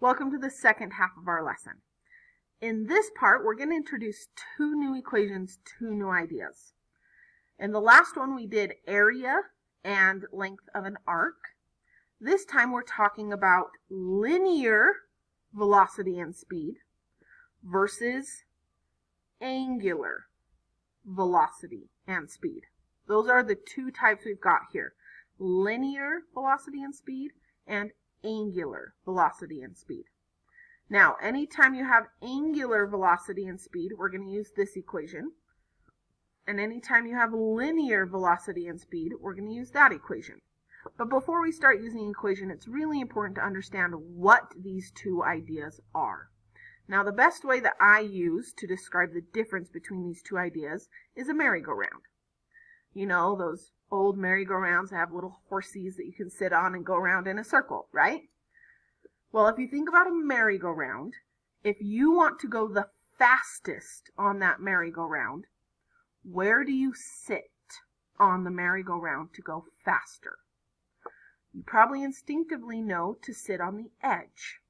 Welcome to the second half of our lesson. In this part, we're going to introduce two new equations, two new ideas. In the last one, we did area and length of an arc. This time, we're talking about linear velocity and speed versus angular velocity and speed. Those are the two types we've got here: linear velocity and speed and angular velocity and speed. Now, anytime you have angular velocity and speed, we're going to use this equation. And anytime you have linear velocity and speed, we're going to use that equation. But before we start using the equation, it's really important to understand what these two ideas are. Now, the best way that I use to describe the difference between these two ideas is a merry-go-round. You know, those old merry-go-rounds have little horses that you can sit on and go around in a circle, right? Well, if you think about a merry-go-round, if you want to go the fastest on that merry-go-round, where do you sit on the merry-go-round to go faster? You probably instinctively know to sit on the edge.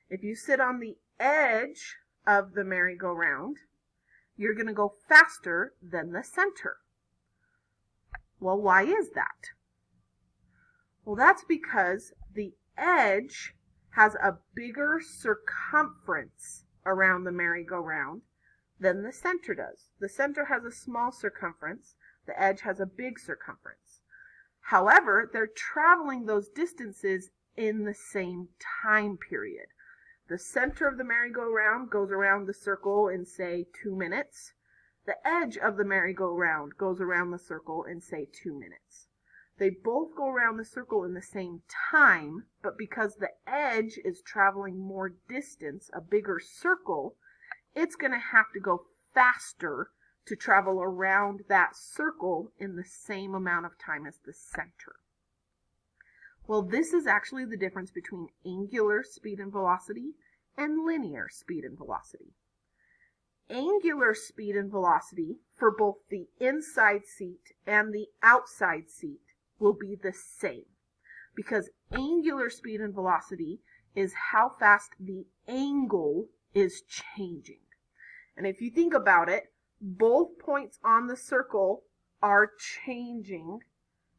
If you sit on the edge of the merry-go-round, you're going to go faster than the center. Well, why is that? Well, that's because the edge has a bigger circumference around the merry-go-round than the center does. The center has a small circumference. The edge has a big circumference. However, they're traveling those distances in the same time period. The center of the merry-go-round goes around the circle in, say, 2 minutes. The edge of the merry-go-round goes around the circle in, say, 2 minutes. They both go around the circle in the same time, but because the edge is traveling more distance, a bigger circle, it's going to have to go faster to travel around that circle in the same amount of time as the center. Well, this is actually the difference between angular speed and velocity and linear speed and velocity. Angular speed and velocity for both the inside seat and the outside seat will be the same, because angular speed and velocity is how fast the angle is changing. And if you think about it, both points on the circle are changing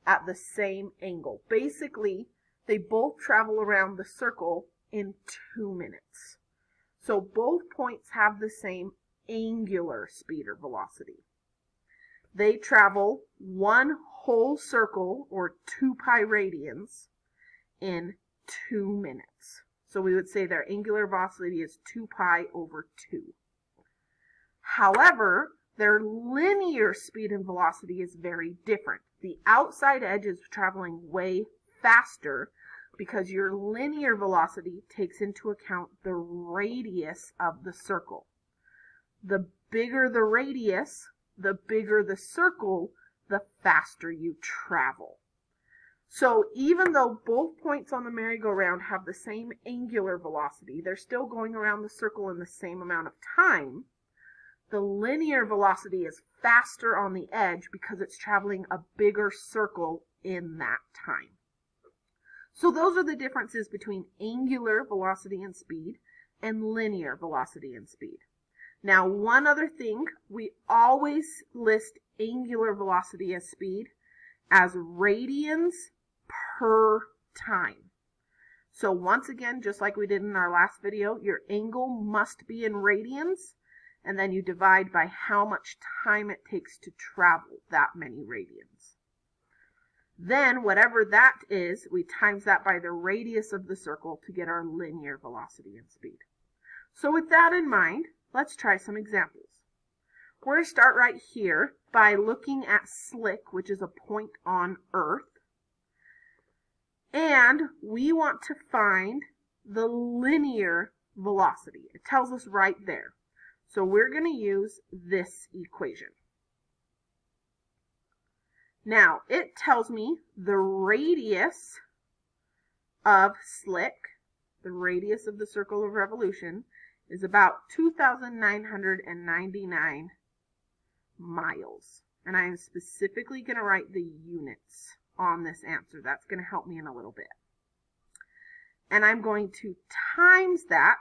at the same angle. Basically, they both travel around the circle in 2 minutes. So both points have the same angular speed or velocity. They travel one whole circle, or 2 pi radians, in 2 minutes. So we would say their angular velocity is 2 pi over 2. However, their linear speed and velocity is very different. The outside edge is traveling way faster because your linear velocity takes into account the radius of the circle. The bigger the radius, the bigger the circle, the faster you travel. So even though both points on the merry-go-round have the same angular velocity, they're still going around the circle in the same amount of time. The linear velocity is faster on the edge because it's traveling a bigger circle in that time. So those are the differences between angular velocity and speed and linear velocity and speed. Now, one other thing, we always list angular velocity as speed as radians per time. So once again, just like we did in our last video, your angle must be in radians, and then you divide by how much time it takes to travel that many radians. Then, whatever that is, we times that by the radius of the circle to get our linear velocity and speed. So with that in mind, let's try some examples. We're going to start right here by looking at Slick, which is a point on Earth. And we want to find the linear velocity. It tells us right there. So we're going to use this equation. Now, it tells me the radius of Slick, the radius of the circle of revolution, is about 2,999 miles. And I am specifically going to write the units on this answer. That's going to help me in a little bit. and I'm going to times that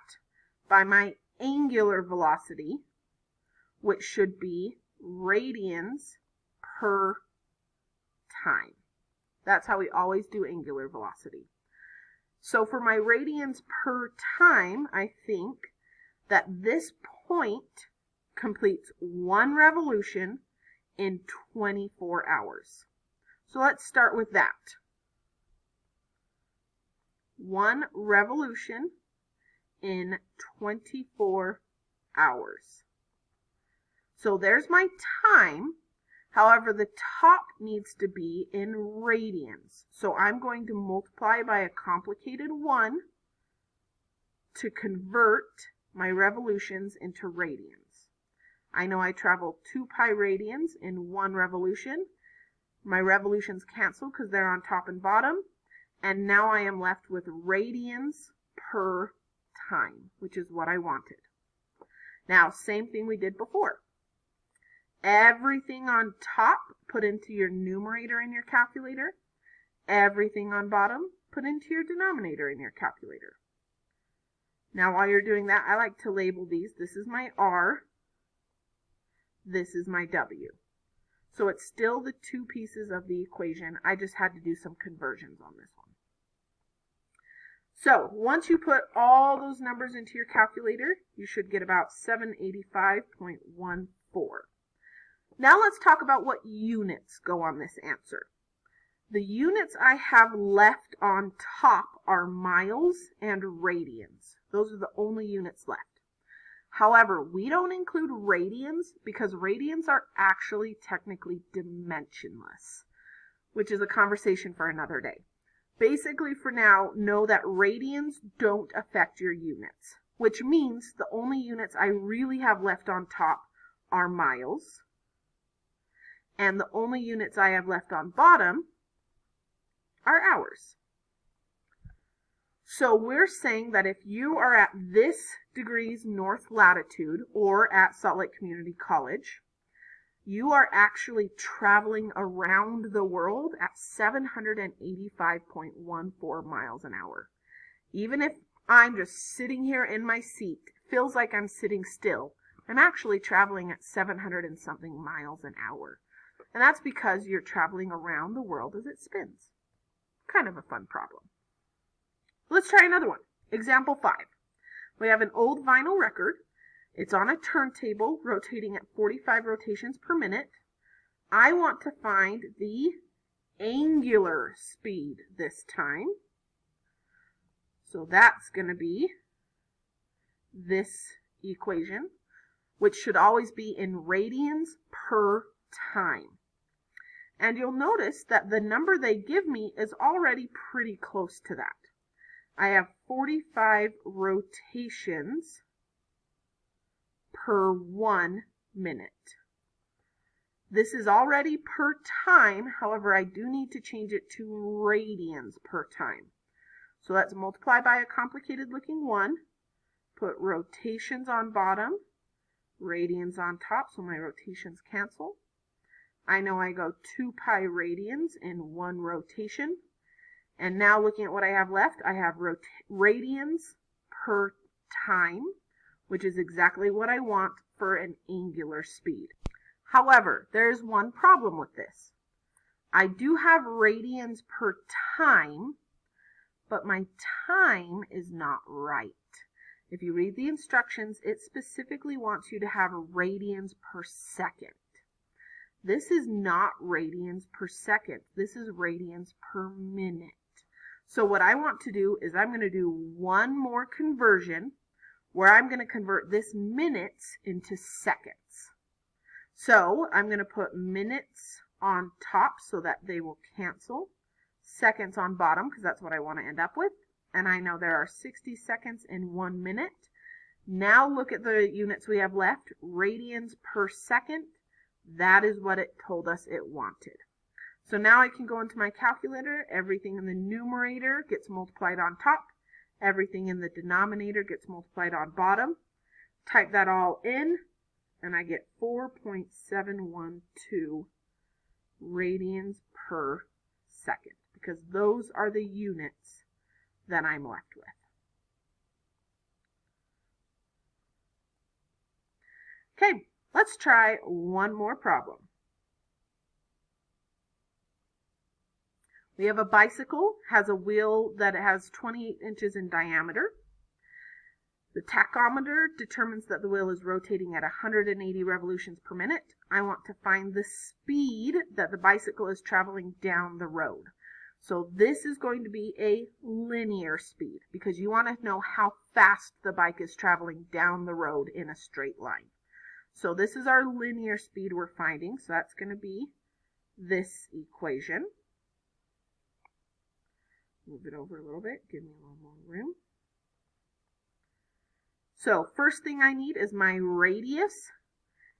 by my angular velocity, which should be radians per time. That's how we always do angular velocity. So for my radians per time, I think that this point completes 1 revolution in 24 hours. So let's start with that. 1 revolution in 24 hours. So there's my time. However, the top needs to be in radians. So I'm going to multiply by a complicated 1 to convert my revolutions into radians. I know I travel 2 pi radians in 1 revolution. My revolutions cancel because they're on top and bottom. And now I am left with radians per time, which is what I wanted. Now, same thing we did before. Everything on top, put into your numerator in your calculator. Everything on bottom, put into your denominator in your calculator. Now, while you're doing that, I like to label these. This is my R. This is my W. So it's still the 2 pieces of the equation. I just had to do some conversions on this one. So once you put all those numbers into your calculator, you should get about 785.14. Now let's talk about what units go on this answer. The units I have left on top are miles and radians. Those are the only units left. However, we don't include radians because radians are actually technically dimensionless, which is a conversation for another day. Basically, for now, know that radians don't affect your units, which means the only units I really have left on top are miles, and the only units I have left on bottom are hours. So we're saying that if you are at this degrees north latitude or at Salt Lake Community College, you are actually traveling around the world at 785.14 miles an hour. Even if I'm just sitting here in my seat, it feels like I'm sitting still, I'm actually traveling at 700 and something miles an hour. And that's because you're traveling around the world as it spins. Kind of a fun problem. Let's try another one. Example 5. We have an old vinyl record. It's on a turntable rotating at 45 rotations per minute. I want to find the angular speed this time. So that's going to be this equation, which should always be in radians per time. And you'll notice that the number they give me is already pretty close to that. I have 45 rotations per 1 minute. This is already per time, however, I do need to change it to radians per time. So let's multiply by a complicated looking 1, put rotations on bottom, radians on top, so my rotations cancel. I know I go 2 pi radians in 1 rotation. And now looking at what I have left, I have radians per time, which is exactly what I want for an angular speed. However, there's one problem with this. I do have radians per time, but my time is not right. If you read the instructions, it specifically wants you to have radians per second. This is not radians per second. This is radians per minute. So what I want to do is I'm going to do one more conversion where I'm going to convert this minutes into seconds. So I'm going to put minutes on top so that they will cancel, seconds on bottom because that's what I want to end up with. And I know there are 60 seconds in 1 minute. Now look at the units we have left, radians per second. That is what it told us it wanted. So now I can go into my calculator. Everything in the numerator gets multiplied on top. Everything in the denominator gets multiplied on bottom. Type that all in, and I get 4.712 radians per second, because those are the units that I'm left with. Okay, let's try one more problem. We have a bicycle, has a wheel that has 28 inches in diameter. The tachometer determines that the wheel is rotating at 180 revolutions per minute. I want to find the speed that the bicycle is traveling down the road. So this is going to be a linear speed because you want to know how fast the bike is traveling down the road in a straight line. So this is our linear speed we're finding. So that's going to be this equation. Move it over a little bit. Give me a little more room. So first thing I need is my radius.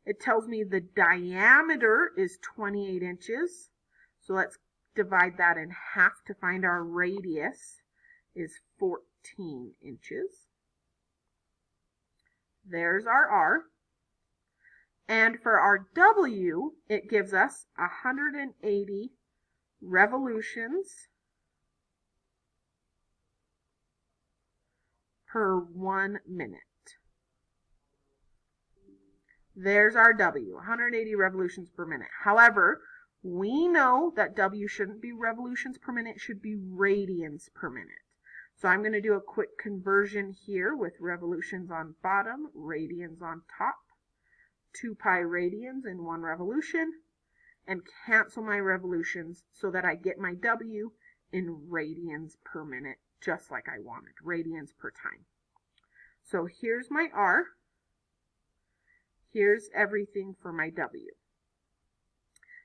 It tells me the diameter is 28 inches. So let's divide that in half to find our radius is 14 inches. There's our R. And for our W, it gives us 180 revolutions per 1 minute. There's our W, 180 revolutions per minute. However, we know that W shouldn't be revolutions per minute, it should be radians per minute. So I'm going to do a quick conversion here with revolutions on bottom, radians on top, 2 pi radians in 1 revolution, and cancel my revolutions so that I get my W in radians per minute, just like I wanted, radians per time. So here's my R. Here's everything for my W.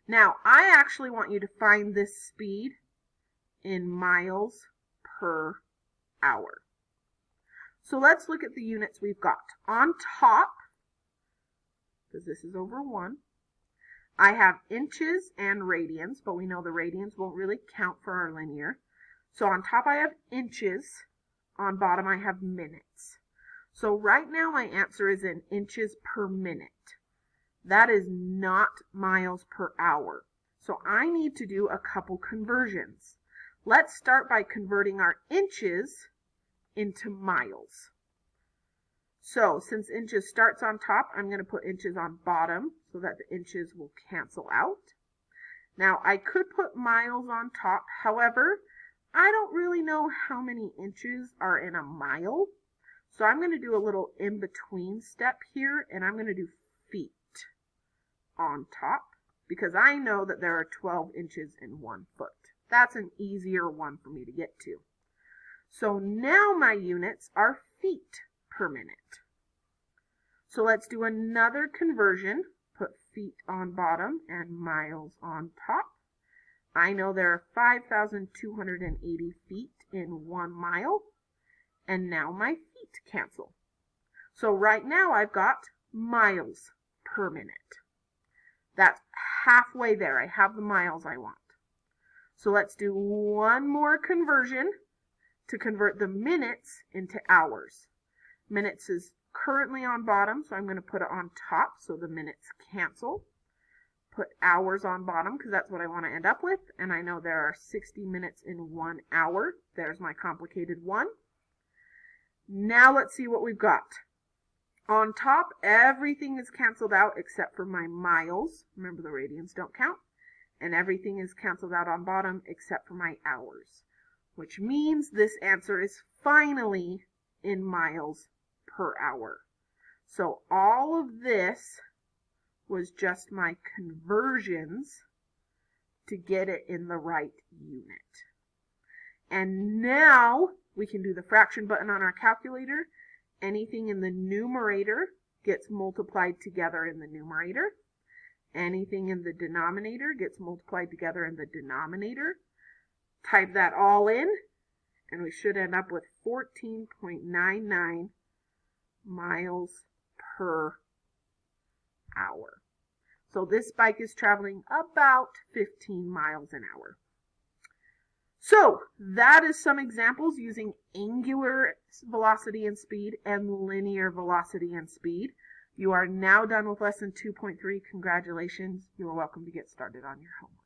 Now, I actually want you to find this speed in miles per hour. So let's look at the units we've got. On top, because this is over 1, I have inches and radians, but we know the radians won't really count for our linear. So on top I have inches, on bottom I have minutes. So right now my answer is in inches per minute. That is not miles per hour. So I need to do a couple conversions. Let's start by converting our inches into miles. So since inches starts on top, I'm going to put inches on bottom so that the inches will cancel out. Now I could put miles on top. However, I don't really know how many inches are in a mile. So I'm going to do a little in-between step here, and I'm going to do feet on top because I know that there are 12 inches in 1 foot. That's an easier one for me to get to. So now my units are feet per minute. So let's do another conversion. Put feet on bottom and miles on top. I know there are 5,280 feet in 1 mile. And now my feet cancel. So right now I've got miles per minute. That's halfway there. I have the miles I want. So let's do one more conversion to convert the minutes into hours. Minutes is currently on bottom, so I'm going to put it on top so the minutes cancel. Put hours on bottom because that's what I want to end up with. And I know there are 60 minutes in 1 hour. There's my complicated one. Now let's see what we've got. On top, everything is canceled out except for my miles. Remember, the radians don't count. And everything is canceled out on bottom except for my hours, which means this answer is finally in miles per hour. So all of this was just my conversions to get it in the right unit. And now we can do the fraction button on our calculator. Anything in the numerator gets multiplied together in the numerator. Anything in the denominator gets multiplied together in the denominator. Type that all in, and we should end up with 14.99 miles per hour. So this bike is traveling about 15 miles an hour. So that is some examples using angular velocity and speed and linear velocity and speed. You are now done with lesson 2.3. Congratulations. You are welcome to get started on your homework.